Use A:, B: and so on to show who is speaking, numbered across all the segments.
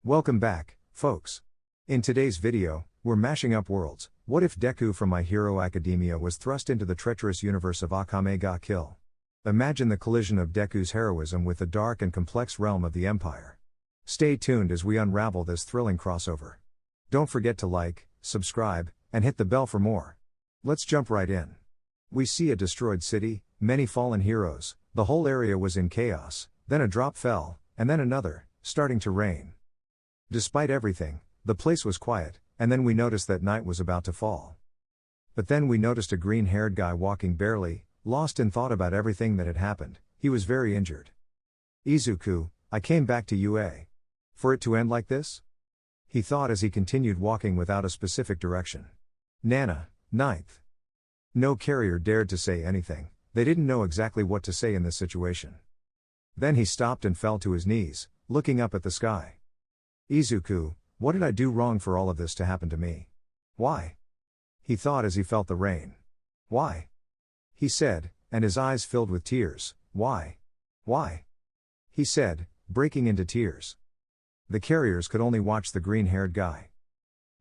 A: Welcome back, folks. In today's video, we're mashing up worlds. What if Deku from My Hero Academia was thrust into the treacherous universe of Akame ga Kill? Imagine the collision of Deku's heroism with the dark and complex realm of the Empire. Stay tuned as we unravel this thrilling crossover. Don't forget to like, subscribe, and hit the bell for more. Let's jump right in. We see a destroyed city, many fallen heroes, the whole area was in chaos, then a drop fell, and then another, starting to rain. Despite everything, the place was quiet, and then we noticed that night was about to fall. But then we noticed a green-haired guy walking barely, lost in thought about everything that had happened. He was very injured. "Izuku, I came back to UA. For it to end like this?" he thought as he continued walking without a specific direction. Nana, 9th. No carrier dared to say anything, they didn't know exactly what to say in this situation. Then he stopped and fell to his knees, looking up at the sky. "Izuku, what did I do wrong for all of this to happen to me? Why?" he thought as he felt the rain. "Why?" he said, and his eyes filled with tears. "Why? Why?" he said, breaking into tears. The carriers could only watch the green-haired guy.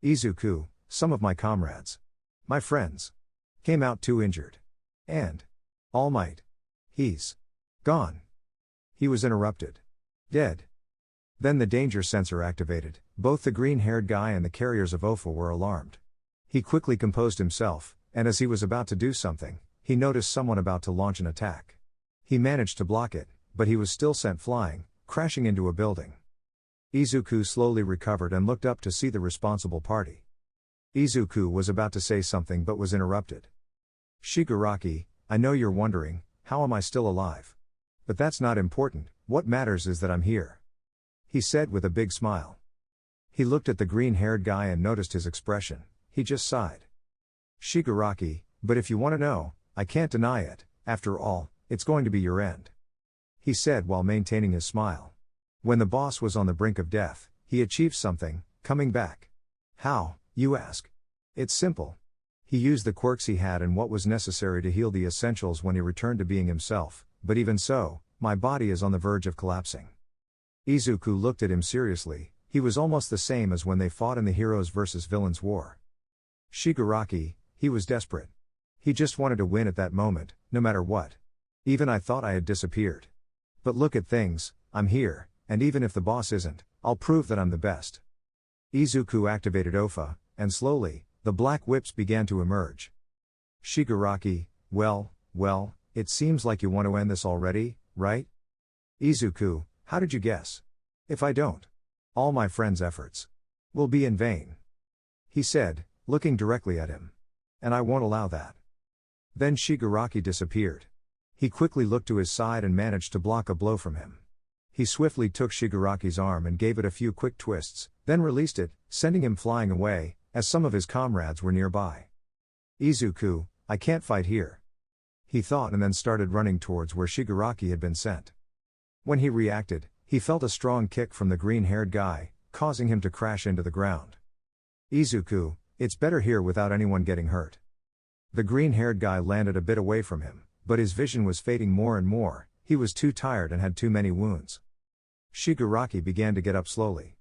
A: "Izuku, some of my comrades, my friends, came out too injured. And All Might, he's gone." He was interrupted. Dead. Then the danger sensor activated. Both the green-haired guy and the carriers of Ofa were alarmed. He quickly composed himself, and as he was about to do something, he noticed someone about to launch an attack. He managed to block it, but he was still sent flying, crashing into a building. Izuku slowly recovered and looked up to see the responsible party. Izuku was about to say something but was interrupted. "Shigaraki, I know you're wondering, how am I still alive? But that's not important, what matters is that I'm here," he said with a big smile. He looked at the green-haired guy and noticed his expression. He just sighed. "Shigaraki, but if you want to know, I can't deny it, after all, it's going to be your end," he said while maintaining his smile. When the boss was on the brink of death, he achieved something, coming back. How, you ask? It's simple. He used the quirks he had and what was necessary to heal the essentials when he returned to being himself, but even so, my body is on the verge of collapsing. Izuku looked at him seriously. He was almost the same as when they fought in the Heroes vs. Villains war. Shigaraki, he was desperate. He just wanted to win at that moment, no matter what. Even I thought I had disappeared. But look at things, I'm here, and even if the boss isn't, I'll prove that I'm the best. Izuku activated Ofa, and slowly, the black whips began to emerge. Shigaraki, well, it seems like you want to end this already, right? Izuku, how did you guess? If I don't, all my friends' efforts will be in vain, he said, looking directly at him. And I won't allow that. Then Shigaraki disappeared. He quickly looked to his side and managed to block a blow from him. He swiftly took Shigaraki's arm and gave it a few quick twists, then released it, sending him flying away, as some of his comrades were nearby. "Izuku, I can't fight here," he thought and then started running towards where Shigaraki had been sent. When he reacted, he felt a strong kick from the green-haired guy, causing him to crash into the ground. "Izuku, it's better here without anyone getting hurt." The green-haired guy landed a bit away from him, but his vision was fading more and more. He was too tired and had too many wounds. Shigaraki began to get up slowly.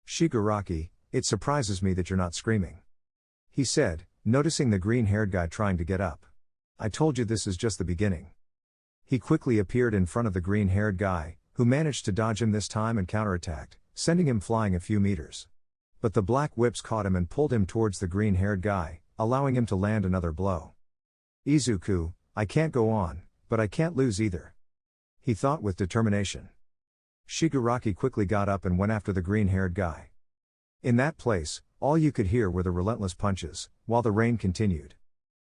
A: "Shigaraki, it surprises me that you're not screaming," he said, noticing the green-haired guy trying to get up. "I told you this is just the beginning." He quickly appeared in front of the green-haired guy, who managed to dodge him this time and counterattacked, sending him flying a few meters. But the black whips caught him and pulled him towards the green-haired guy, allowing him to land another blow. "Izuku, I can't go on, but I can't lose either," he thought with determination. Shigaraki quickly got up and went after the green-haired guy. In that place, all you could hear were the relentless punches, while the rain continued.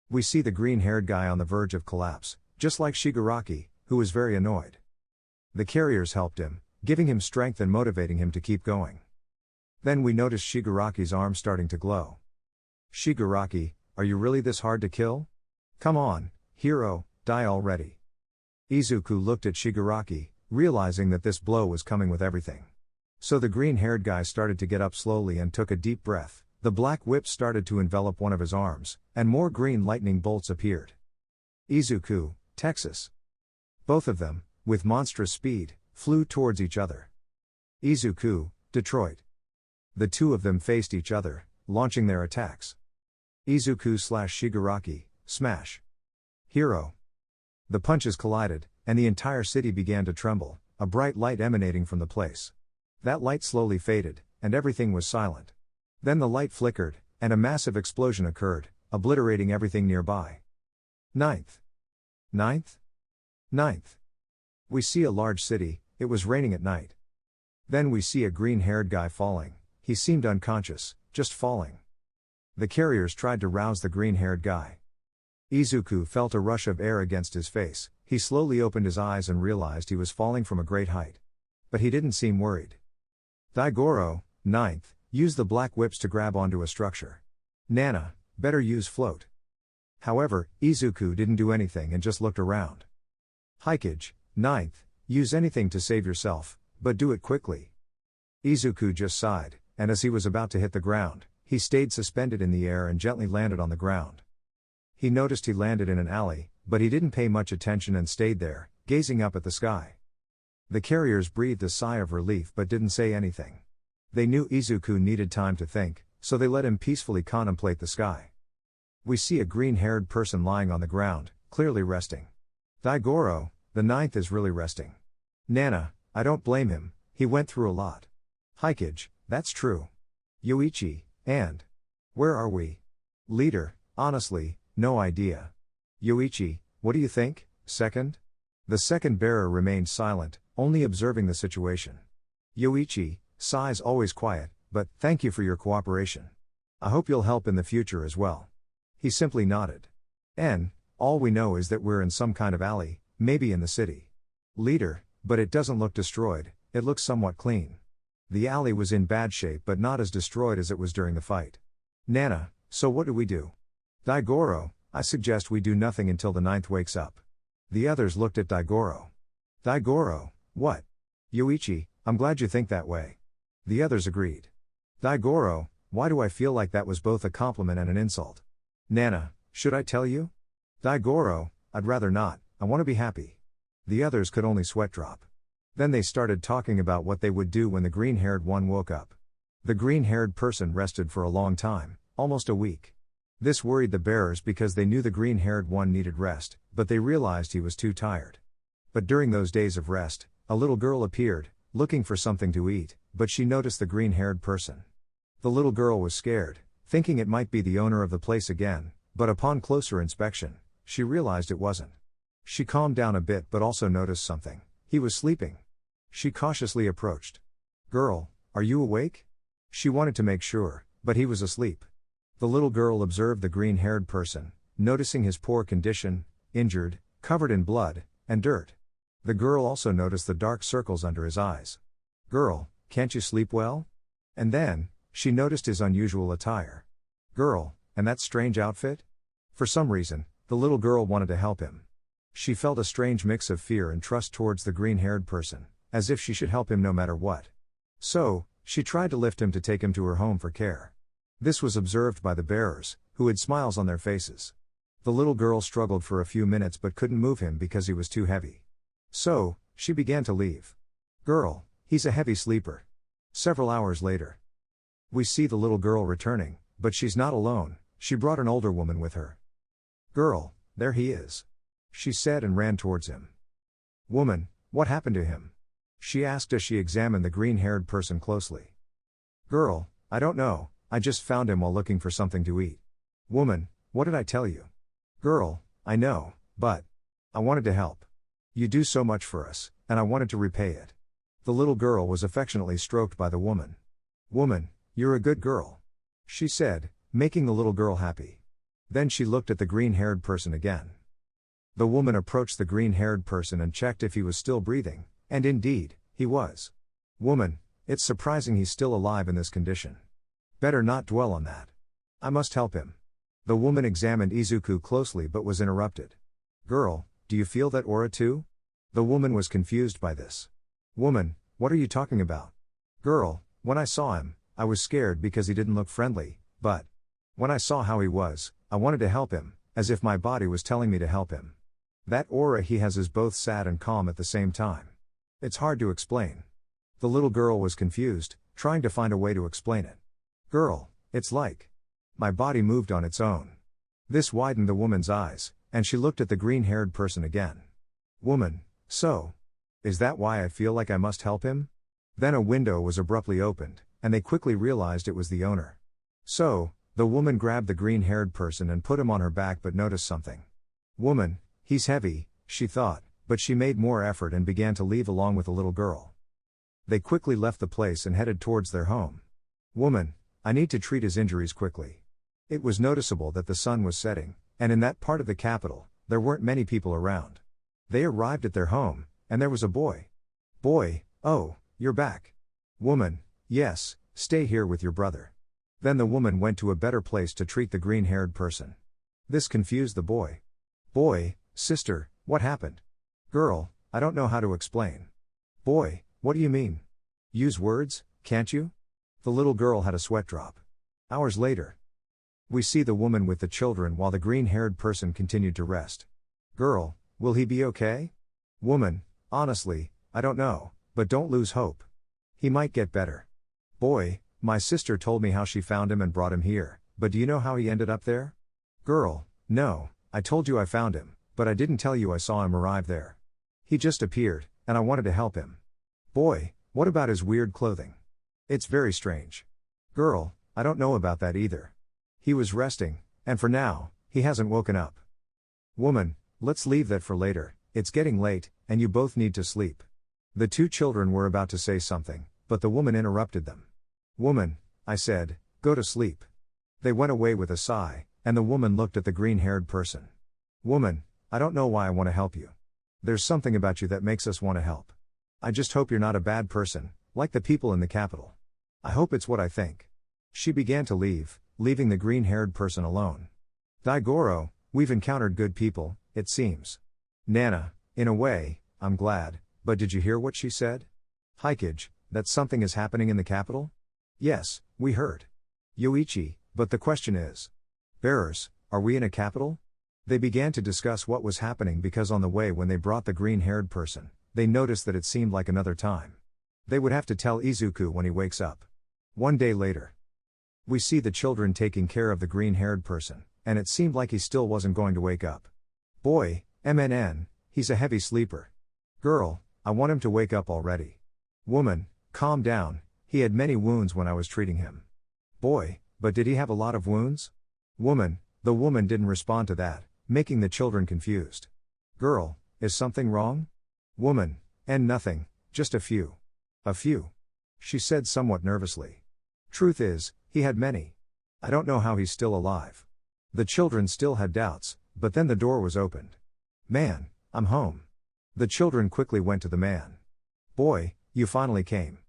A: We see the green-haired guy on the verge of collapse, just like Shigaraki, who was very annoyed. The carriers helped him, giving him strength and motivating him to keep going. Then we noticed Shigaraki's arm starting to glow. "Shigaraki, are you really this hard to kill? Come on, hero, die already." Izuku looked at Shigaraki, realizing that this blow was coming with everything. So the green-haired guy started to get up slowly and took a deep breath. The black whip started to envelop one of his arms, and more green lightning bolts appeared. Izuku, Texas. Both of them, with monstrous speed, flew towards each other. Izuku, Detroit. The two of them faced each other, launching their attacks. Izuku/Shigaraki, smash. Hero. The punches collided, and the entire city began to tremble, a bright light emanating from the place. That light slowly faded, and everything was silent. Then the light flickered, and a massive explosion occurred, obliterating everything nearby. Ninth. We see a large city. It was raining at night. Then we see a green-haired guy falling. He seemed unconscious, just falling. The carriers tried to rouse the green-haired guy. Izuku felt a rush of air against his face. He slowly opened his eyes and realized he was falling from a great height. But he didn't seem worried. Daigoro, ninth, used the black whips to grab onto a structure. Nana, better use float. However, Izuku didn't do anything and just looked around. Hikage, ninth, use anything to save yourself, but do it quickly. Izuku just sighed, and as he was about to hit the ground, he stayed suspended in the air and gently landed on the ground. He noticed he landed in an alley, but he didn't pay much attention and stayed there, gazing up at the sky. The carriers breathed a sigh of relief but didn't say anything. They knew Izuku needed time to think, so they let him peacefully contemplate the sky. We see a green-haired person lying on the ground, clearly resting. Daigoro, the ninth, is really resting. Nana, I don't blame him, he went through a lot. Hikage, that's true. Yoichi, and where are we? Leader, honestly, no idea. Yoichi, what do you think, second? The second bearer remained silent, only observing the situation. Yoichi, sighs always quiet, but thank you for your cooperation. I hope you'll help in the future as well. He simply nodded. All we know is that we're in some kind of alley, maybe in the city. Leader, but it doesn't look destroyed, it looks somewhat clean. The alley was in bad shape but not as destroyed as it was during the fight. Nana, so what do we do? Daigoro, I suggest we do nothing until the ninth wakes up. The others looked at Daigoro. Daigoro, what? Yoichi, I'm glad you think that way. The others agreed. Daigoro, why do I feel like that was both a compliment and an insult? Nana, should I tell you? Daigoro, I'd rather not, I want to be happy. The others could only sweat drop. Then they started talking about what they would do when the green-haired one woke up. The green-haired person rested for a long time, almost a week. This worried the bearers because they knew the green-haired one needed rest, but they realized he was too tired. But during those days of rest, a little girl appeared, looking for something to eat, but she noticed the green-haired person. The little girl was scared, thinking it might be the owner of the place again, but upon closer inspection, she realized it wasn't. She calmed down a bit but also noticed something. He was sleeping. She cautiously approached. Girl, are you awake? She wanted to make sure, but he was asleep. The little girl observed the green-haired person, noticing his poor condition, injured, covered in blood, and dirt. The girl also noticed the dark circles under his eyes. Girl, can't you sleep well? And then, she noticed his unusual attire. Girl, and that strange outfit? For some reason, the little girl wanted to help him. She felt a strange mix of fear and trust towards the green-haired person, as if she should help him no matter what. So, she tried to lift him to take him to her home for care. This was observed by the bearers, who had smiles on their faces. The little girl struggled for a few minutes but couldn't move him because he was too heavy. So, she began to leave. Girl, he's a heavy sleeper. Several hours later. We see the little girl returning, but she's not alone, she brought an older woman with her. Girl, there he is. She said and ran towards him. Woman, what happened to him? She asked as she examined the green-haired person closely. Girl, I don't know, I just found him while looking for something to eat. Woman, what did I tell you? Girl, I know, but I wanted to help. You do so much for us, and I wanted to repay it. The little girl was affectionately stroked by the woman. Woman, you're a good girl. She said, making the little girl happy. Then she looked at the green-haired person again. The woman approached the green-haired person and checked if he was still breathing, and indeed, he was. Woman, it's surprising he's still alive in this condition. Better not dwell on that. I must help him. The woman examined Izuku closely but was interrupted. Girl, do you feel that aura too? The woman was confused by this. Woman, what are you talking about? Girl, when I saw him, I was scared because he didn't look friendly, but when I saw how he was, I wanted to help him, as if my body was telling me to help him. That aura he has is both sad and calm at the same time. It's hard to explain. The little girl was confused, trying to find a way to explain it. Girl, it's like my body moved on its own. This widened the woman's eyes, and she looked at the green-haired person again. Woman, so? Is that why I feel like I must help him? Then a window was abruptly opened, and they quickly realized it was the owner. So, the woman grabbed the green-haired person and put him on her back but noticed something. Woman, he's heavy, she thought, but she made more effort and began to leave along with the little girl. They quickly left the place and headed towards their home. Woman, I need to treat his injuries quickly. It was noticeable that the sun was setting, and in that part of the capital, there weren't many people around. They arrived at their home, and there was a boy. Boy, oh, you're back. Woman, yes, stay here with your brother. Then the woman went to a better place to treat the green-haired person. This confused the boy. Boy, sister, what happened? Girl, I don't know how to explain. Boy, what do you mean? Use words, can't you? The little girl had a sweat drop. Hours later, we see the woman with the children while the green-haired person continued to rest. Girl, will he be okay? Woman, honestly, I don't know, but don't lose hope. He might get better. Boy, my sister told me how she found him and brought him here, but do you know how he ended up there? Girl, no, I told you I found him, but I didn't tell you I saw him arrive there. He just appeared, and I wanted to help him. Boy, what about his weird clothing? It's very strange. Girl, I don't know about that either. He was resting, and for now, he hasn't woken up. Woman, let's leave that for later, it's getting late, and you both need to sleep. The two children were about to say something, but the woman interrupted them. Woman, I said, go to sleep. They went away with a sigh, and the woman looked at the green-haired person. Woman, I don't know why I want to help you. There's something about you that makes us want to help. I just hope you're not a bad person, like the people in the capital. I hope it's what I think. She began to leave, leaving the green-haired person alone. Daigoro, we've encountered good people, it seems. Nana, in a way, I'm glad, but did you hear what she said? Hikage, that something is happening in the capital? Yes, we heard. Yoichi, but the question is. Bearers, are we in a capital? They began to discuss what was happening because on the way when they brought the green-haired person, they noticed that it seemed like another time. They would have to tell Izuku when he wakes up. One day later, we see the children taking care of the green-haired person, and it seemed like he still wasn't going to wake up. Boy, he's a heavy sleeper. Girl, I want him to wake up already. Woman, calm down, he had many wounds when I was treating him. Boy, but did he have a lot of wounds? Woman, the woman didn't respond to that, making the children confused. Girl, is something wrong? Woman, nothing, just a few. A few. She said somewhat nervously. Truth is, he had many. I don't know how he's still alive. The children still had doubts, but then the door was opened. Man, I'm home. The children quickly went to the man. Boy, you finally came.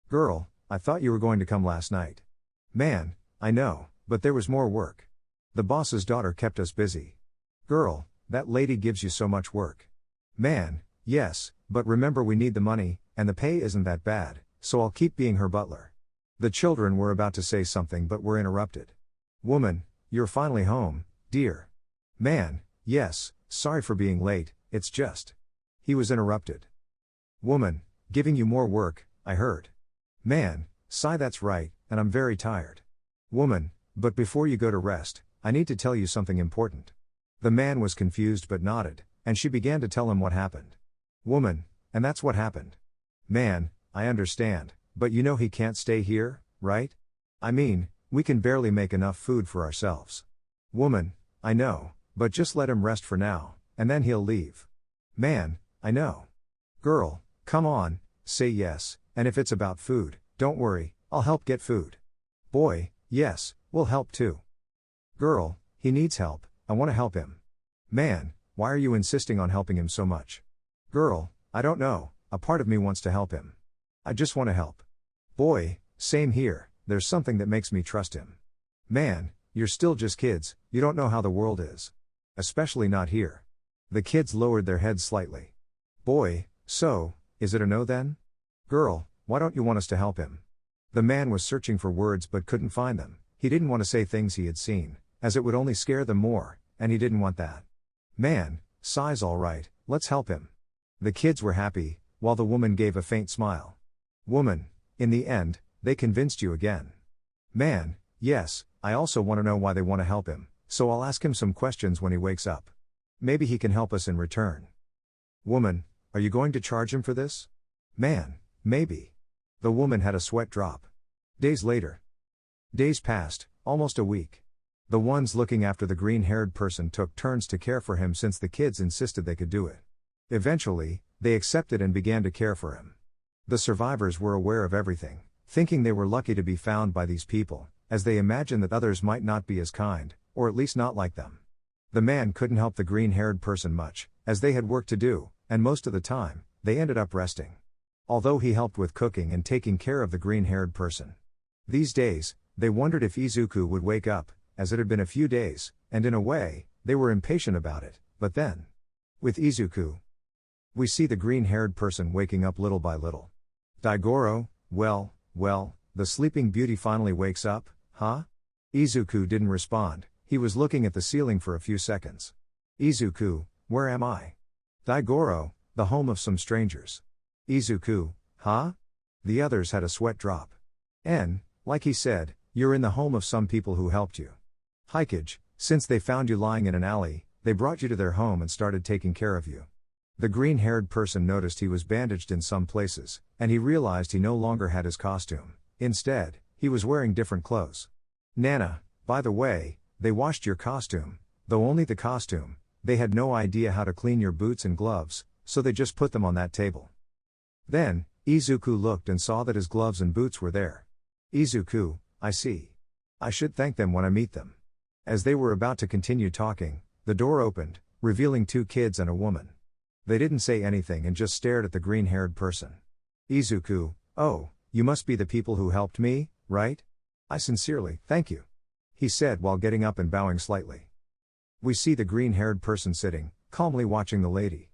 A: Girl, I thought you were going to come last night. Man, I know, but there was more work. The boss's daughter kept us busy. Girl, that lady gives you so much work. Man, yes, but remember we need the money, and the pay isn't that bad, so I'll keep being her butler. The children were about to say something but were interrupted. Woman, you're finally home, dear. Man, yes, sorry for being late, it's just. He was interrupted. Woman, giving you more work, I heard. Man, sigh that's right, and I'm very tired. Woman, but before you go to rest, I need to tell you something important. The man was confused but nodded, and she began to tell him what happened. Woman, and that's what happened. Man, I understand, but you know he can't stay here, right? I mean, we can barely make enough food for ourselves. Woman, I know, but just let him rest for now, and then he'll leave. Man, I know. Girl, come on, say yes, and if it's about food, don't worry, I'll help get food. Boy, yes, we'll help too. Girl, he needs help, I want to help him. Man, why are you insisting on helping him so much? Girl, I don't know, a part of me wants to help him. I just want to help. Boy, same here, there's something that makes me trust him. Man, you're still just kids, you don't know how the world is. Especially not here. The kids lowered their heads slightly. Boy, so, is it a no then? Girl, why don't you want us to help him? The man was searching for words but couldn't find them. He didn't want to say things he had seen, as it would only scare them more, and he didn't want that. Man, sigh's all right, let's help him. The kids were happy, while the woman gave a faint smile. Woman, in the end, they convinced you again. Man, yes, I also want to know why they want to help him, so I'll ask him some questions when he wakes up. Maybe he can help us in return. Woman, are you going to charge him for this? Man, maybe. The woman had a sweat drop. Days later. Days passed, almost a week. The ones looking after the green-haired person took turns to care for him since the kids insisted they could do it. Eventually, they accepted and began to care for him. The survivors were aware of everything, thinking they were lucky to be found by these people, as they imagined that others might not be as kind, or at least not like them. The man couldn't help the green-haired person much, as they had work to do, and most of the time, they ended up resting. Although he helped with cooking and taking care of the green-haired person. These days, they wondered if Izuku would wake up, as it had been a few days, and in a way, they were impatient about it, but then. With Izuku, we see the green-haired person waking up little by little. Daigoro, well, the sleeping beauty finally wakes up, huh? Izuku didn't respond, he was looking at the ceiling for a few seconds. Izuku, where am I? Daigoro, the home of some strangers. Izuku, huh? The others had a sweat drop. Like he said, you're in the home of some people who helped you. Hikage, since they found you lying in an alley, they brought you to their home and started taking care of you. The green-haired person noticed he was bandaged in some places, and he realized he no longer had his costume. Instead, he was wearing different clothes. Nana, by the way, they washed your costume, though only the costume. They had no idea how to clean your boots and gloves, so they just put them on that table. Then, Izuku looked and saw that his gloves and boots were there. Izuku, I see. I should thank them when I meet them. As they were about to continue talking, the door opened, revealing 2 kids and a woman. They didn't say anything and just stared at the green-haired person. Izuku, oh, you must be the people who helped me, right? I sincerely, thank you. He said while getting up and bowing slightly. We see the green-haired person sitting, calmly watching the lady.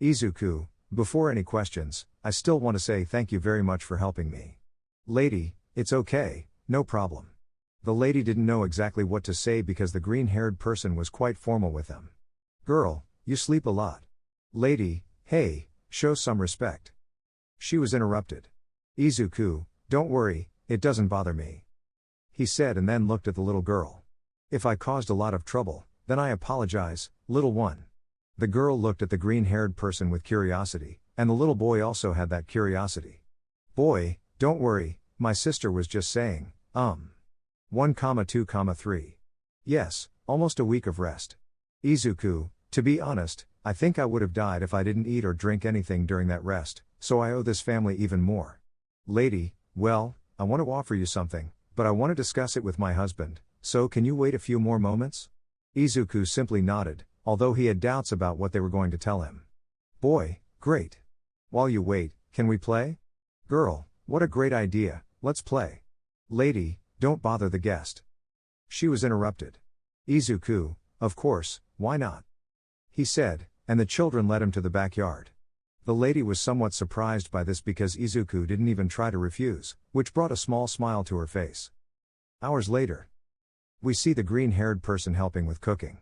A: Izuku, before any questions, I still want to say thank you very much for helping me. Lady, it's okay, no problem. The lady didn't know exactly what to say because the green-haired person was quite formal with them. Girl, you sleep a lot. Lady, hey, show some respect. She was interrupted. Izuku, don't worry, it doesn't bother me. He said and then looked at the little girl. If I caused a lot of trouble, then I apologize, little one. The girl looked at the green-haired person with curiosity, and the little boy also had that curiosity. Boy, don't worry, my sister was just saying, 1, 2, 3. Yes, almost a week of rest. Izuku, to be honest, I think I would have died if I didn't eat or drink anything during that rest, so I owe this family even more. Lady, well, I want to offer you something, but I want to discuss it with my husband, so can you wait a few more moments? Izuku simply nodded, although he had doubts about what they were going to tell him. Boy, great. While you wait, can we play? Girl, what a great idea, let's play. Lady, don't bother the guest. She was interrupted. Izuku, of course, why not? He said, and the children led him to the backyard. The lady was somewhat surprised by this because Izuku didn't even try to refuse, which brought a small smile to her face. Hours later, we see the green-haired person helping with cooking.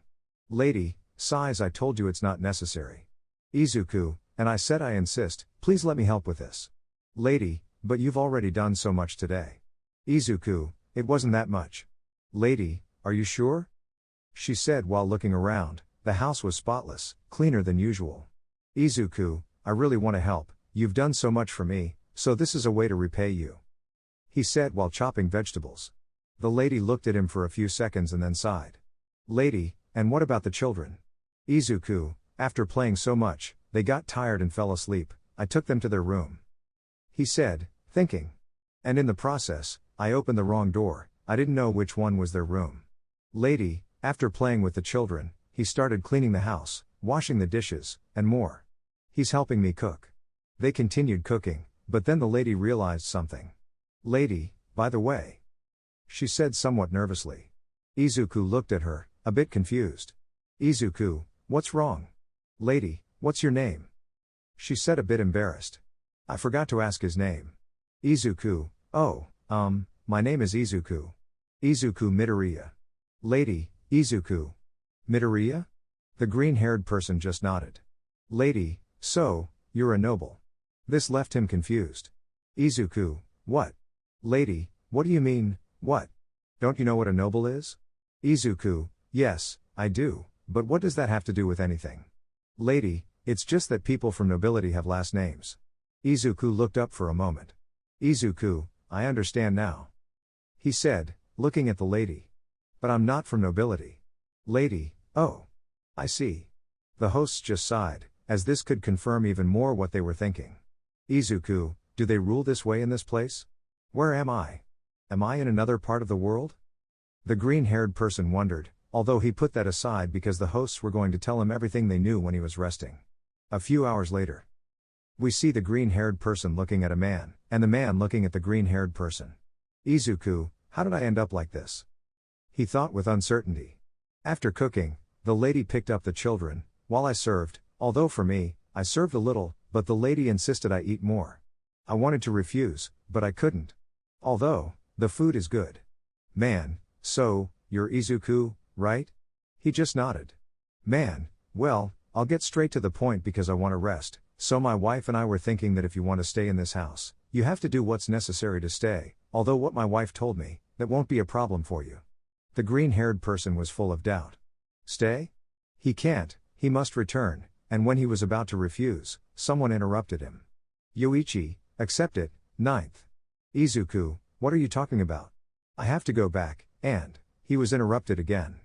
A: Lady, sighs, I told you it's not necessary. Izuku, and I said I insist, please let me help with this. Lady, but you've already done so much today. Izuku, it wasn't that much. Lady, are you sure? She said while looking around. The house was spotless, cleaner than usual. Izuku, I really want to help, you've done so much for me, so this is a way to repay you. He said while chopping vegetables. The lady looked at him for a few seconds and then sighed. Lady, and what about the children? Izuku, after playing so much, they got tired and fell asleep, I took them to their room. He said, thinking. And in the process, I opened the wrong door, I didn't know which one was their room. Lady, after playing with the children, he started cleaning the house, washing the dishes, and more. He's helping me cook. They continued cooking, but then the lady realized something. Lady, by the way. She said somewhat nervously. Izuku looked at her, a bit confused. Izuku, what's wrong? Lady, what's your name? She said a bit embarrassed. I forgot to ask his name. Izuku, oh, my name is Izuku. Izuku Midoriya. Lady, Izuku. Midoriya? The green-haired person just nodded. Lady, so, you're a noble. This left him confused. Izuku, what? Lady, what do you mean, what? Don't you know what a noble is? Izuku, yes, I do, but what does that have to do with anything? Lady, it's just that people from nobility have last names. Izuku looked up for a moment. Izuku, I understand now. He said, looking at the lady. But I'm not from nobility. Lady, oh. I see. The hosts just sighed, as this could confirm even more what they were thinking. Izuku, do they rule this way in this place? Where am I? Am I in another part of the world? The green-haired person wondered, although he put that aside because the hosts were going to tell him everything they knew when he was resting. A few hours later, we see the green-haired person looking at a man, and the man looking at the green-haired person. Izuku, how did I end up like this? He thought with uncertainty. After cooking, the lady picked up the children, while I served, although for me, I served a little, but the lady insisted I eat more. I wanted to refuse, but I couldn't. Although, the food is good. Man, so, you're Izuku, right? He just nodded. Man, well, I'll get straight to the point because I want to rest, so my wife and I were thinking that if you want to stay in this house, you have to do what's necessary to stay, although what my wife told me, that won't be a problem for you. The green-haired person was full of doubt. Stay? He can't, he must return, and when he was about to refuse, someone interrupted him. Yoichi, accept it, 9th. Izuku, what are you talking about? I have to go back, and, he was interrupted again.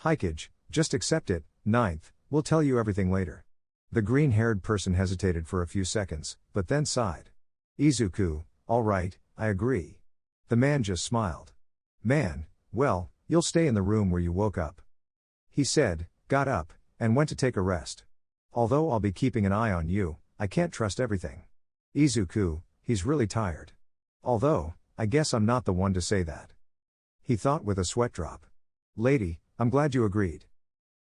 A: Hikage, just accept it, 9th, we'll tell you everything later. The green-haired person hesitated for a few seconds, but then sighed. Izuku, all right, I agree. The man just smiled. Man, well, you'll stay in the room where you woke up. He said, got up, and went to take a rest. Although I'll be keeping an eye on you, I can't trust everything. Izuku, he's really tired. Although, I guess I'm not the one to say that. He thought with a sweat drop. Lady, I'm glad you agreed.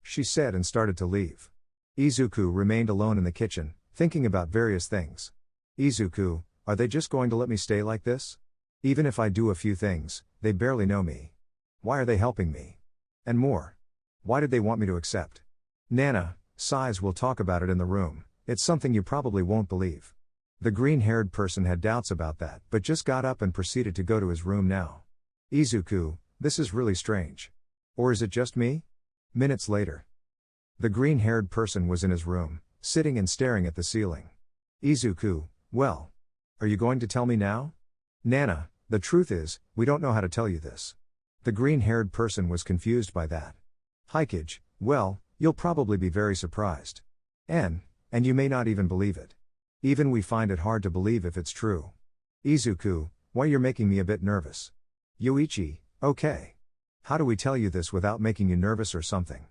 A: She said and started to leave. Izuku remained alone in the kitchen, thinking about various things. Izuku, are they just going to let me stay like this? Even if I do a few things, they barely know me. Why are they helping me? And more. Why did they want me to accept? Nana, sighs, we'll talk about it in the room, it's something you probably won't believe. The green-haired person had doubts about that, but just got up and proceeded to go to his room now. Izuku, this is really strange. Or is it just me? Minutes later. The green-haired person was in his room, sitting and staring at the ceiling. Izuku, well. Are you going to tell me now? Nana, the truth is, we don't know how to tell you this. The green-haired person was confused by that. Hikage, well, you'll probably be very surprised. And you may not even believe it. Even we find it hard to believe if it's true. Izuku, why you're making me a bit nervous. Yoichi, okay. How do we tell you this without making you nervous or something?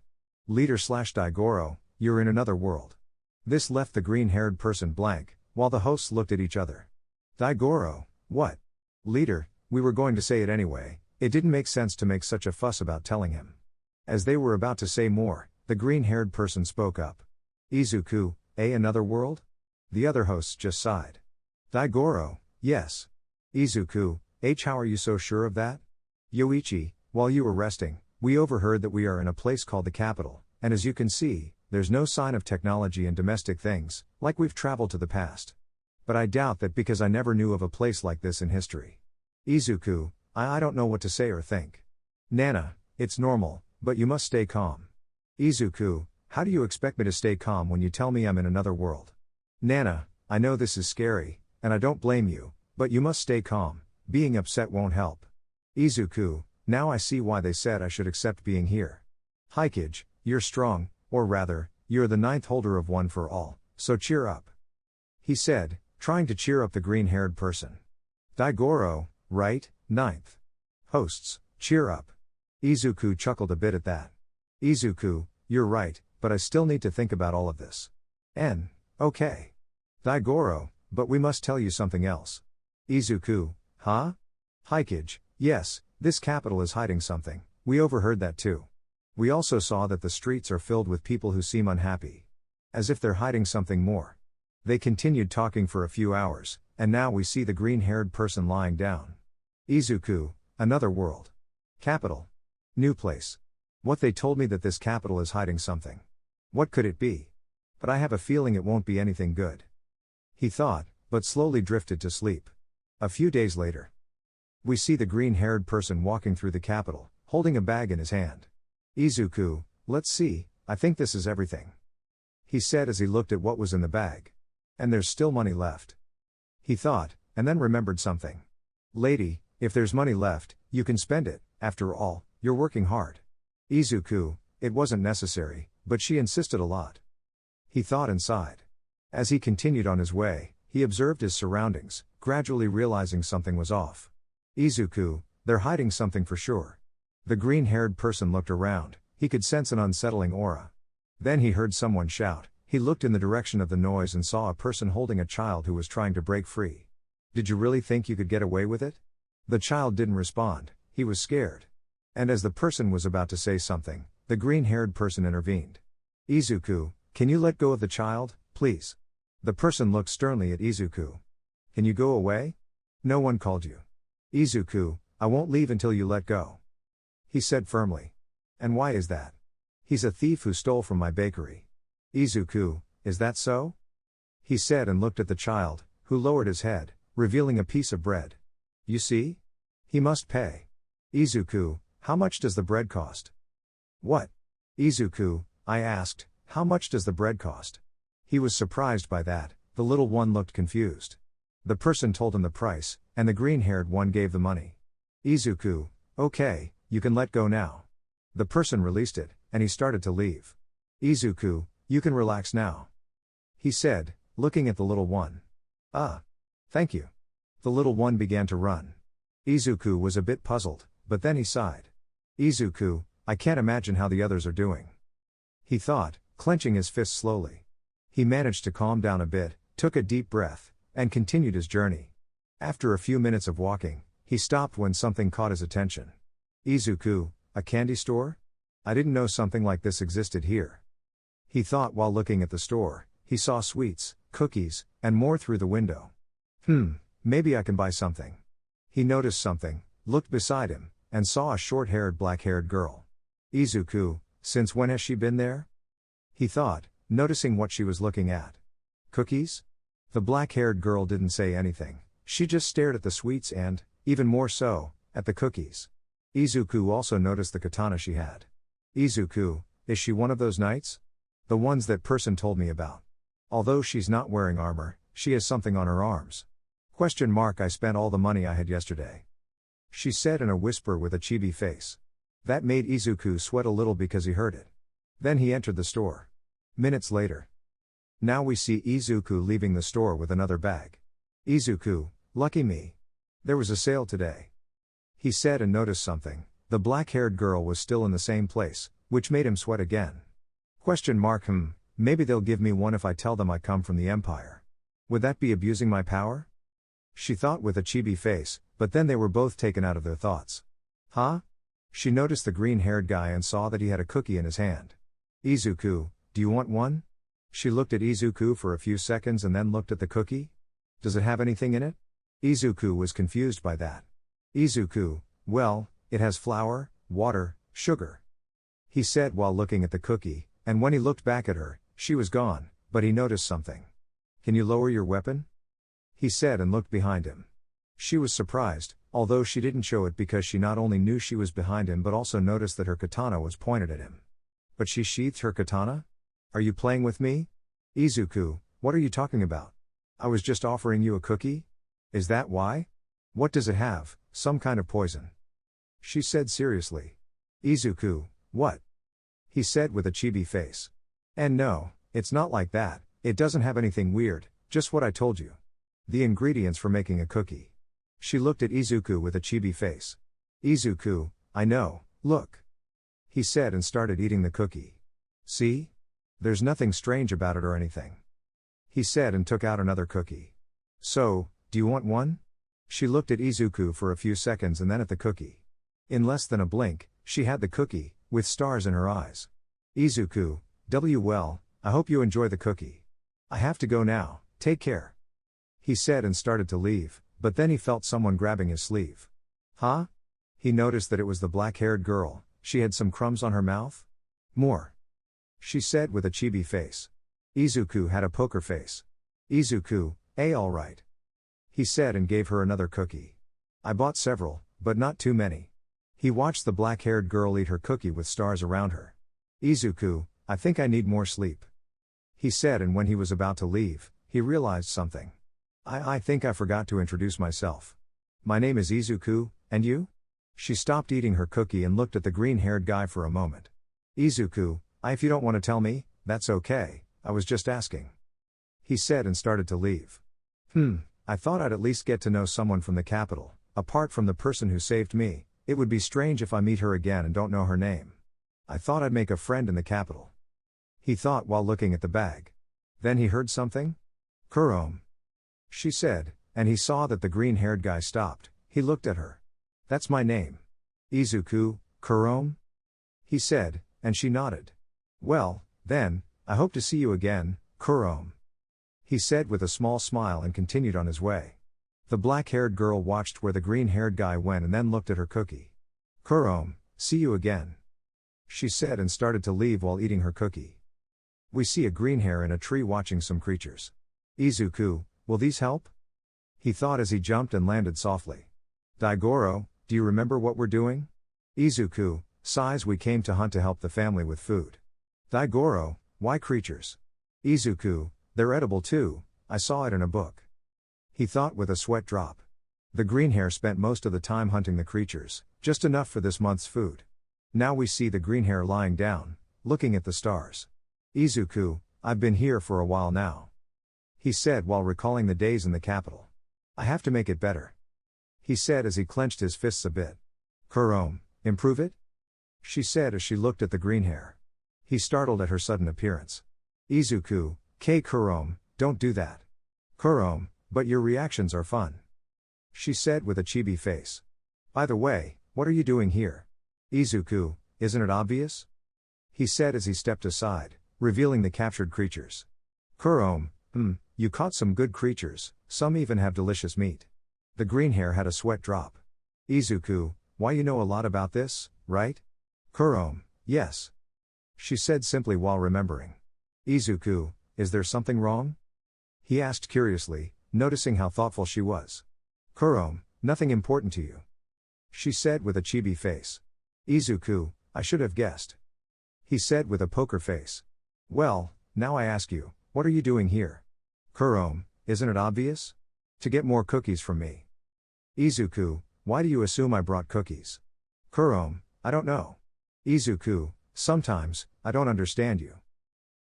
A: Leader/Daigoro, you're in another world. This left the green-haired person blank, while the hosts looked at each other. Daigoro, what? Leader, we were going to say it anyway, it didn't make sense to make such a fuss about telling him. As they were about to say more, the green-haired person spoke up. Izuku, another world? The other hosts just sighed. Daigoro, yes. Izuku, how are you so sure of that? Yoichi, while you were resting, we overheard that we are in a place called the capital, and as you can see, there's no sign of technology and domestic things, like we've traveled to the past. But I doubt that because I never knew of a place like this in history. Izuku, I don't know what to say or think. Nana, it's normal, but you must stay calm. Izuku, how do you expect me to stay calm when you tell me I'm in another world? Nana, I know this is scary, and I don't blame you, but you must stay calm, being upset won't help. Izuku, now I see why they said I should accept being here. Hikage, you're strong, or rather, you're the 9th holder of One for All, so cheer up. He said, trying to cheer up the green-haired person. Daigoro, right, 9th. Hosts, cheer up. Izuku chuckled a bit at that. Izuku, you're right, but I still need to think about all of this. Okay. Daigoro, but we must tell you something else. Izuku, huh? Hikage, yes, this capital is hiding something, we overheard that too. We also saw that the streets are filled with people who seem unhappy. As if they're hiding something more. They continued talking for a few hours, and now we see the green-haired person lying down. Izuku, another world. Capital. New place. What they told me that this capital is hiding something. What could it be? But I have a feeling it won't be anything good. He thought, but slowly drifted to sleep. A few days later, we see the green-haired person walking through the capital, holding a bag in his hand. Izuku, let's see, I think this is everything, he said as he looked at what was in the bag. And there's still money left, he thought, and then remembered something. Lady, if there's money left, you can spend it, after all, you're working hard. Izuku, it wasn't necessary, but she insisted a lot, he thought and sighed. As he continued on his way, he observed his surroundings, gradually realizing something was off. Izuku, they're hiding something for sure. The green-haired person looked around, he could sense an unsettling aura. Then he heard someone shout, he looked in the direction of the noise and saw a person holding a child who was trying to break free. Did you really think you could get away with it? The child didn't respond, he was scared. And as the person was about to say something, the green-haired person intervened. Izuku, can you let go of the child, please? The person looked sternly at Izuku. Can you go away? No one called you. Izuku, I won't leave until you let go, he said firmly. And why is that? He's a thief who stole from my bakery. Izuku, is that so? He said and looked at the child, who lowered his head, revealing a piece of bread. You see? He must pay. Izuku, how much does the bread cost? What? Izuku, I asked, how much does the bread cost? He was surprised by that, the little one looked confused. The person told him the price, and the green-haired one gave the money. Izuku, okay, you can let go now. The person released it, and he started to leave. Izuku, you can relax now, he said, looking at the little one. Thank you. The little one began to run. Izuku was a bit puzzled, but then he sighed. Izuku, I can't imagine how the others are doing, he thought, clenching his fists slowly. He managed to calm down a bit, took a deep breath, and continued his journey. After a few minutes of walking, he stopped when something caught his attention. Izuku, a candy store? I didn't know something like this existed here, he thought while looking at the store. He saw sweets, cookies, and more through the window. Maybe I can buy something. He noticed something, looked beside him, and saw a short-haired black-haired girl. Izuku, since when has she been there? He thought, noticing what she was looking at. Cookies? The black-haired girl didn't say anything, she just stared at the sweets and, even more so, at the cookies. Izuku also noticed the katana she had. Izuku, is she one of those knights? The ones that person told me about. Although she's not wearing armor, she has something on her arms. I spent all the money I had yesterday, she said in a whisper with a chibi face. That made Izuku sweat a little because he heard it. Then he entered the store. Minutes later. Now we see Izuku leaving the store with another bag. Izuku, lucky me. There was a sale today, he said and noticed something. The black-haired girl was still in the same place, which made him sweat again. Maybe they'll give me one if I tell them I come from the Empire. Would that be abusing my power? She thought with a chibi face, but then they were both taken out of their thoughts. Huh? She noticed the green-haired guy and saw that he had a cookie in his hand. Izuku, do you want one? She looked at Izuku for a few seconds and then looked at the cookie. Does it have anything in it? Izuku was confused by that. Izuku, well, it has flour, water, sugar, he said while looking at the cookie, and when he looked back at her, she was gone, but he noticed something. Can you lower your weapon? He said and looked behind him. She was surprised, although she didn't show it because she not only knew she was behind him but also noticed that her katana was pointed at him. But she sheathed her katana? Are you playing with me? Izuku, what are you talking about? I was just offering you a cookie? Is that why? What does it have, some kind of poison? She said seriously. Izuku, what? He said with a chibi face. And no, it's not like that, it doesn't have anything weird, just what I told you. The ingredients for making a cookie. She looked at Izuku with a chibi face. Izuku, I know, look, he said and started eating the cookie. See? There's nothing strange about it or anything, he said and took out another cookie. So, do you want one? She looked at Izuku for a few seconds and then at the cookie. In less than a blink, she had the cookie, with stars in her eyes. Izuku, well, I hope you enjoy the cookie. I have to go now, take care, he said and started to leave, but then he felt someone grabbing his sleeve. Huh? He noticed that it was the black-haired girl. She had some crumbs on her mouth. More, she said with a chibi face. Izuku had a poker face. Izuku, alright, he said and gave her another cookie. I bought several, but not too many. He watched the black-haired girl eat her cookie with stars around her. Izuku, I think I need more sleep, he said, and when he was about to leave, he realized something. I think I forgot to introduce myself. My name is Izuku, and you? She stopped eating her cookie and looked at the green-haired guy for a moment. Izuku, if you don't want to tell me, that's okay, I was just asking, he said and started to leave. I thought I'd at least get to know someone from the capital. Apart from the person who saved me, it would be strange if I meet her again and don't know her name. I thought I'd make a friend in the capital, he thought while looking at the bag. Then he heard something. Kurome, she said, and he saw that the green-haired guy stopped. He looked at her. That's my name. Izuku, Kurome? He said, and she nodded. Well, then, I hope to see you again, Kurome, he said with a small smile and continued on his way. The black-haired girl watched where the green-haired guy went and then looked at her cookie. Kurome, see you again, she said and started to leave while eating her cookie. We see a green hare in a tree watching some creatures. Izuku, will these help? He thought as he jumped and landed softly. Daigoro, do you remember what we're doing? Izuku, sighs, we came to hunt to help the family with food. Daigoro, why creatures? Izuku, they're edible too, I saw it in a book. He thought with a sweat drop. The green hare spent most of the time hunting the creatures, just enough for this month's food. Now we see the green hare lying down, looking at the stars. Izuku, I've been here for a while now, he said while recalling the days in the capital. I have to make it better, he said as he clenched his fists a bit. Kurome, improve it? She said as she looked at the green hare. He startled at her sudden appearance. Izuku, Kurome, don't do that. Kurome, but your reactions are fun, she said with a chibi face. By the way, what are you doing here? Izuku, isn't it obvious? He said as he stepped aside, revealing the captured creatures. Kurome, you caught some good creatures, some even have delicious meat. The green hare had a sweat drop. Izuku, why you know a lot about this, right? Kurome, yes, she said simply while remembering. Izuku, is there something wrong? He asked curiously, noticing how thoughtful she was. Kurome, nothing important to you, she said with a chibi face. Izuku, I should have guessed, he said with a poker face. Well, now I ask you, what are you doing here? Kurome, isn't it obvious? To get more cookies from me. Izuku, why do you assume I brought cookies? Kurome, I don't know. Izuku, sometimes, I don't understand you,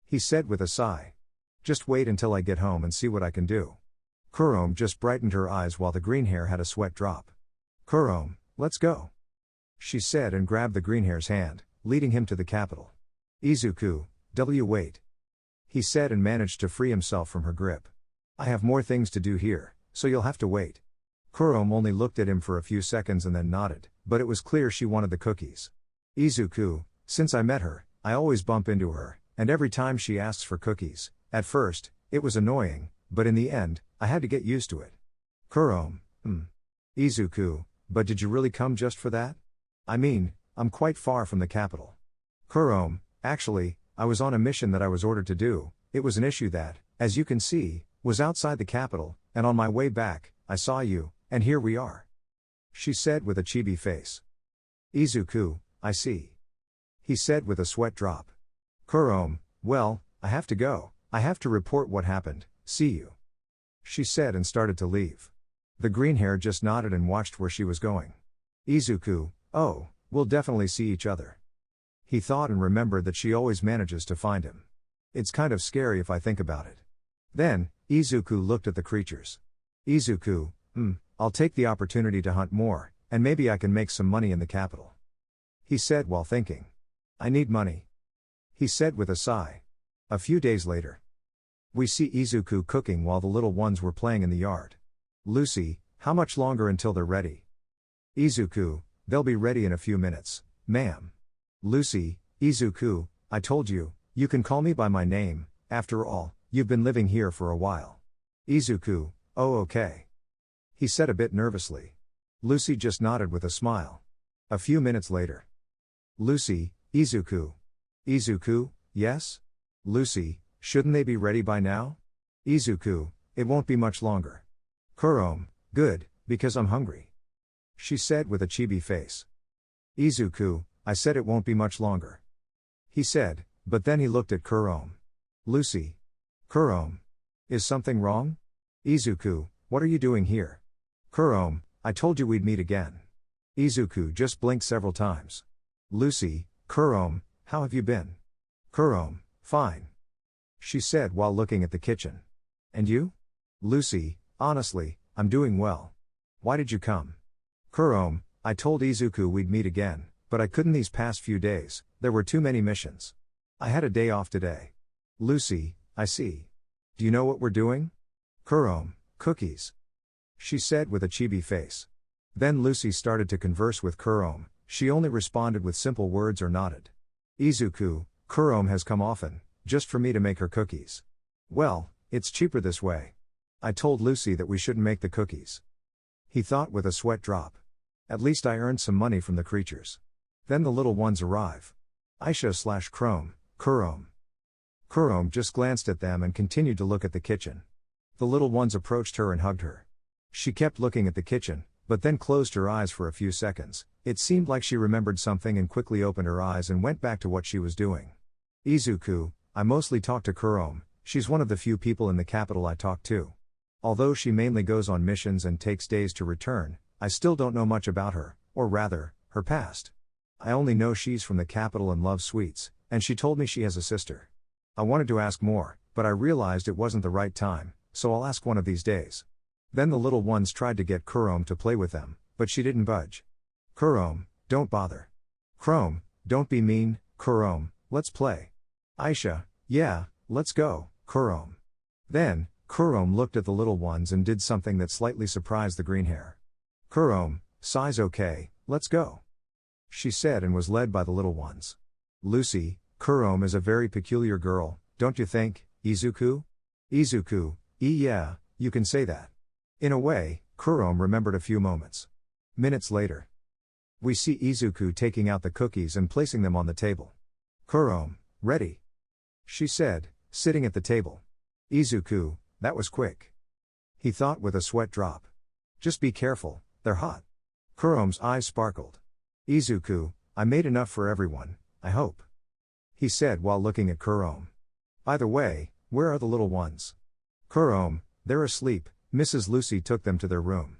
A: he said with a sigh. Just wait until I get home and see what I can do. Kurome just brightened her eyes while the green hare had a sweat drop. Kurome, let's go, she said and grabbed the green hare's hand, leading him to the capital. Izuku, wait, he said and managed to free himself from her grip. I have more things to do here, so you'll have to wait. Kurome only looked at him for a few seconds and then nodded, but it was clear she wanted the cookies. Izuku, since I met her, I always bump into her, and every time she asks for cookies, at first, it was annoying, but in the end, I had to get used to it. Kurome, Izuku, but did you really come just for that? I mean, I'm quite far from the capital. Kurome, actually, I was on a mission that I was ordered to do. It was an issue that, as you can see, was outside the capital, and on my way back, I saw you, and here we are, she said with a chibi face. Izuku, I see, he said with a sweat drop. Kurome, well, I have to go, I have to report what happened, see you, she said and started to leave. The green hare just nodded and watched where she was going. Izuku, oh, we'll definitely see each other, he thought and remembered that she always manages to find him. It's kind of scary if I think about it. Then, Izuku looked at the creatures. Izuku, I'll take the opportunity to hunt more, and maybe I can make some money in the capital, he said while thinking. I need money, he said with a sigh. A few days later, we see Izuku cooking while the little ones were playing in the yard. Lucy, how much longer until they're ready? Izuku, they'll be ready in a few minutes, ma'am. Lucy, Izuku, I told you, you can call me by my name, after all, you've been living here for a while. Izuku, oh okay, he said a bit nervously. Lucy just nodded with a smile. A few minutes later. Lucy, Izuku. Izuku, yes? Lucy, shouldn't they be ready by now? Izuku, it won't be much longer. Kurom, good, because I'm hungry. She said with a chibi face. Izuku, I said it won't be much longer. He said, but then he looked at Kurom. Lucy. Kurom. Is something wrong? Izuku, what are you doing here? Kurom, I told you we'd meet again. Izuku just blinked several times. Lucy, Kurom, how have you been? Kurom, fine. She said while looking at the kitchen. And you? Lucy, honestly, I'm doing well. Why did you come? Kurom, I told Izuku we'd meet again, but I couldn't these past few days, there were too many missions. I had a day off today. Lucy, I see. Do you know what we're doing? Kurom, cookies. She said with a chibi face. Then Lucy started to converse with Kurom, she only responded with simple words or nodded. Izuku, Kurom has come often, just for me to make her cookies. Well, it's cheaper this way. I told Lucy that we shouldn't make the cookies. He thought with a sweat drop. At least I earned some money from the creatures. Then the little ones arrive. Aisha/Kurom. Kurom just glanced at them and continued to look at the kitchen. The little ones approached her and hugged her. She kept looking at the kitchen, but then closed her eyes for a few seconds. It seemed like she remembered something and quickly opened her eyes and went back to what she was doing. Izuku, I mostly talk to Kurom, she's one of the few people in the capital I talk to. Although she mainly goes on missions and takes days to return, I still don't know much about her, or rather, her past. I only know she's from the capital and loves sweets, and she told me she has a sister. I wanted to ask more, but I realized it wasn't the right time, so I'll ask one of these days. Then the little ones tried to get Kurom to play with them, but she didn't budge. Kurom, don't bother. Kurom, don't be mean, Kurom, let's play. Aisha, yeah, let's go, Kurom. Then, Kurom looked at the little ones and did something that slightly surprised the green hair. Kurom, size okay, let's go. She said and was led by the little ones. Lucy, Kurom is a very peculiar girl, don't you think, Izuku? Izuku, yeah, you can say that. In a way, Kurom remembered a few moments. Minutes later. We see Izuku taking out the cookies and placing them on the table. Kurom, ready. She said, sitting at the table. Izuku, that was quick. He thought with a sweat drop. Just be careful, they're hot. Kurom's eyes sparkled. Izuku, I made enough for everyone, I hope. He said while looking at Kurom. By the way, where are the little ones? Kurom, they're asleep, Mrs. Lucy took them to their room.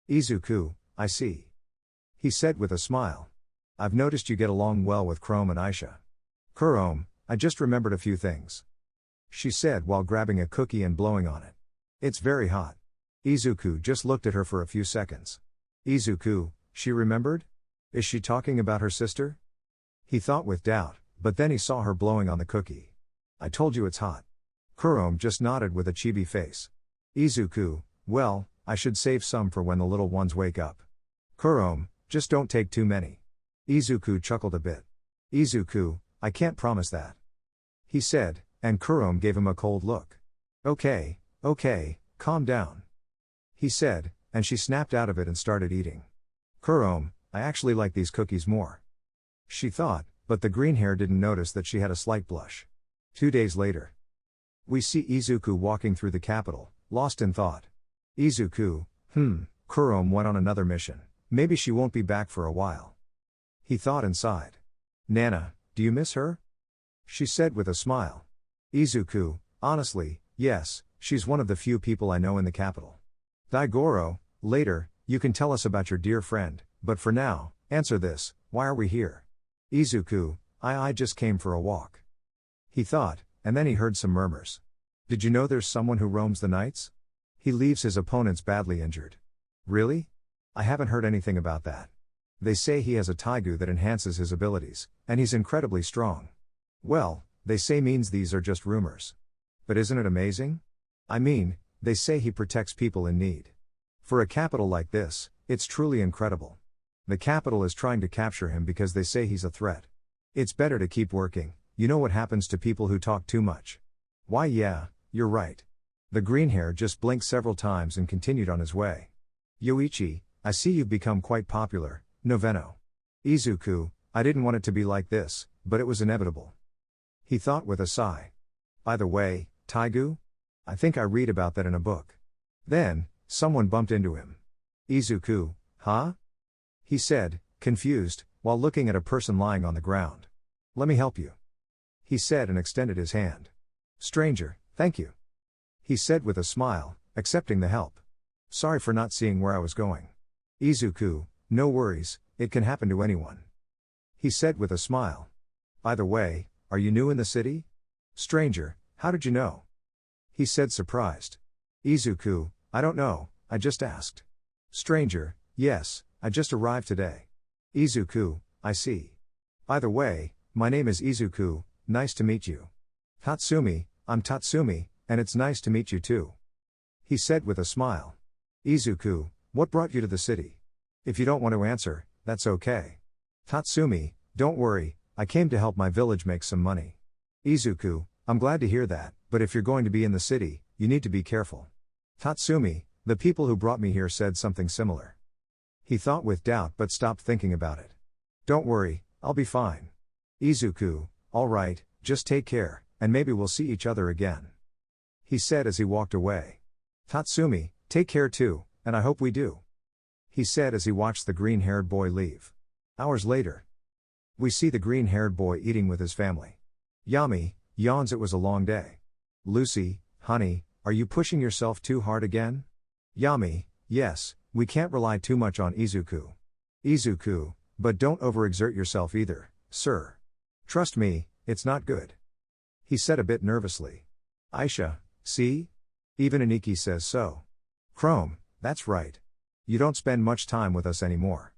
A: Izuku, I see. He said with a smile. I've noticed you get along well with Kurom and Aisha. Kurom, I just remembered a few things. She said while grabbing a cookie and blowing on it. It's very hot. Izuku just looked at her for a few seconds. Izuku, she remembered? Is she talking about her sister? He thought with doubt, but then he saw her blowing on the cookie. I told you it's hot. Kurom just nodded with a chibi face. Izuku, well, I should save some for when the little ones wake up. Kurom, just don't take too many. Izuku chuckled a bit. Izuku, I can't promise that. He said, and Kurom gave him a cold look. Okay, calm down. He said, and she snapped out of it and started eating. Kurom, I actually like these cookies more. She thought, but the green hair didn't notice that she had a slight blush. 2 days later. We see Izuku walking through the capital, lost in thought. Izuku, Kurom went on another mission, maybe she won't be back for a while. He thought and sighed. Nana, do you miss her? She said with a smile. Izuku, honestly, yes, she's one of the few people I know in the capital. Daigoro, later, you can tell us about your dear friend, but for now, answer this, why are we here? Izuku, I just came for a walk. He thought, and then he heard some murmurs. Did you know there's someone who roams the nights? He leaves his opponents badly injured. Really? I haven't heard anything about that. They say he has a taigu that enhances his abilities, and he's incredibly strong. Well, they say means these are just rumors. But isn't it amazing? I mean, they say he protects people in need. For a capital like this, it's truly incredible. The capital is trying to capture him because they say he's a threat. It's better to keep working, you know what happens to people who talk too much. Why yeah, you're right. The green hair just blinked several times and continued on his way. Yoichi, I see you've become quite popular, Noveno. Izuku, I didn't want it to be like this, but it was inevitable. He thought with a sigh. By the way, taigu? I think I read about that in a book. Then, Someone bumped into him. Izuku, huh? He said, confused, while looking at a person lying on the ground. Let me help you. He said and extended his hand. Stranger, thank you. He said with a smile, accepting the help. Sorry for not seeing where I was going. Izuku, no worries, it can happen to anyone. He said with a smile. By the way, are you new in the city? Stranger, how did you know? He said surprised. Izuku, I don't know, I just asked. Stranger, yes, I just arrived today. Izuku, I see. By the way, my name is Izuku, nice to meet you. Tatsumi, I'm Tatsumi, and it's nice to meet you too. He said with a smile. Izuku, what brought you to the city? If you don't want to answer, that's okay. Tatsumi, don't worry, I came to help my village make some money. Izuku, I'm glad to hear that, but if you're going to be in the city, you need to be careful. Tatsumi, the people who brought me here said something similar. He thought with doubt but stopped thinking about it. Don't worry, I'll be fine. Izuku, alright, just take care, and maybe we'll see each other again. He said as he walked away. Tatsumi, take care too, and I hope we do. He said as he watched the green-haired boy leave. Hours later. We see the green-haired boy eating with his family. Yami, yawns it was a long day. Lucy, honey, are you pushing yourself too hard again? Yami, yes, we can't rely too much on Izuku. Izuku, but don't overexert yourself either, sir. Trust me, it's not good. He said a bit nervously. Aisha, see? Even Aniki says so. Chrome, that's right. You don't spend much time with us anymore.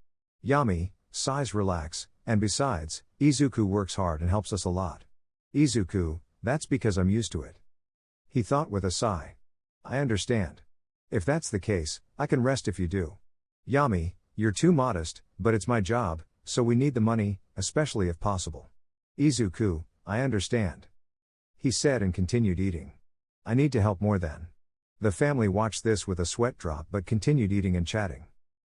A: Yami, sighs relax, and besides, Izuku works hard and helps us a lot. Izuku, that's because I'm used to it. He thought with a sigh. I understand. If that's the case, I can rest if you do. Yami, you're too modest, but it's my job, so we need the money, especially if possible. Izuku, I understand. He said and continued eating. I need to help more then. The family watched this with a sweat drop but continued eating and chatting.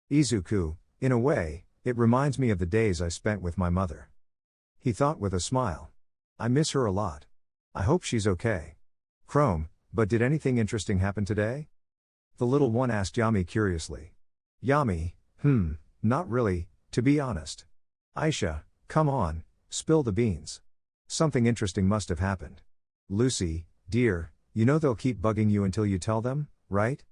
A: Izuku, in a way, it reminds me of the days I spent with my mother. He thought with a smile. I miss her a lot. I hope she's okay. Chrome, but did anything interesting happen today? The little one asked Yami curiously. Yami, not really, to be honest. Aisha, come on, spill the beans. Something interesting must have happened. Lucy, dear, you know they'll keep bugging you until you tell them, right?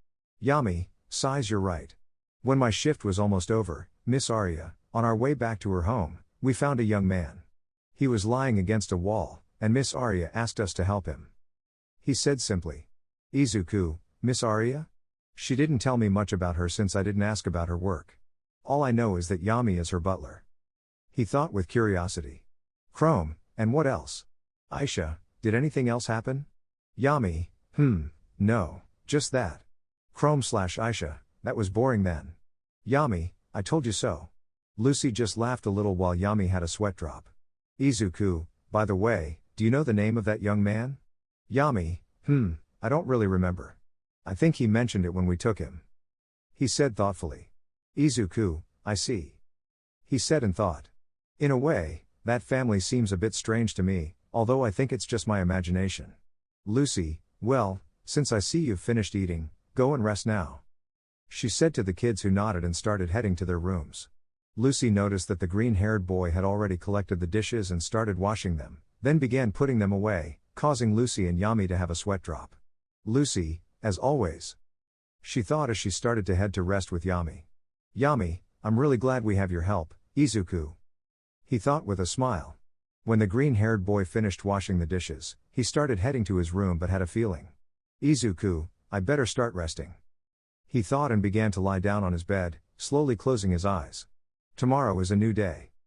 A: Yami, sighs you're right. When my shift was almost over, Miss Arya, on our way back to her home, we found a young man. He was lying against a wall, and Miss Arya asked us to help him. He said simply. Izuku, Miss Arya? She didn't tell me much about her since I didn't ask about her work. All I know is that Yami is her butler. He thought with curiosity. Chrome, and what else? Aisha, did anything else happen? Yami, no, just that. Chrome/Aisha, that was boring then. Yami, I told you so. Lucy just laughed a little while Yami had a sweat drop. Izuku, by the way, do you know the name of that young man? Yami, I don't really remember. I think he mentioned it when we took him. He said thoughtfully. Izuku, I see. He said and thought. In a way, that family seems a bit strange to me, although I think it's just my imagination. Lucy, well, since I see you've finished eating, go and rest now. She said to the kids who nodded and started heading to their rooms. Lucy noticed that the green-haired boy had already collected the dishes and started washing them, then began putting them away, causing Lucy and Yami to have a sweat drop. Lucy, as always. She thought as she started to head to rest with Yami. Yami, I'm really glad we have your help, Izuku. He thought with a smile. When the green-haired boy finished washing the dishes, he started heading to his room but had a feeling. Izuku, I better start resting. He thought and began to lie down on his bed, slowly closing his eyes. Tomorrow is a new day.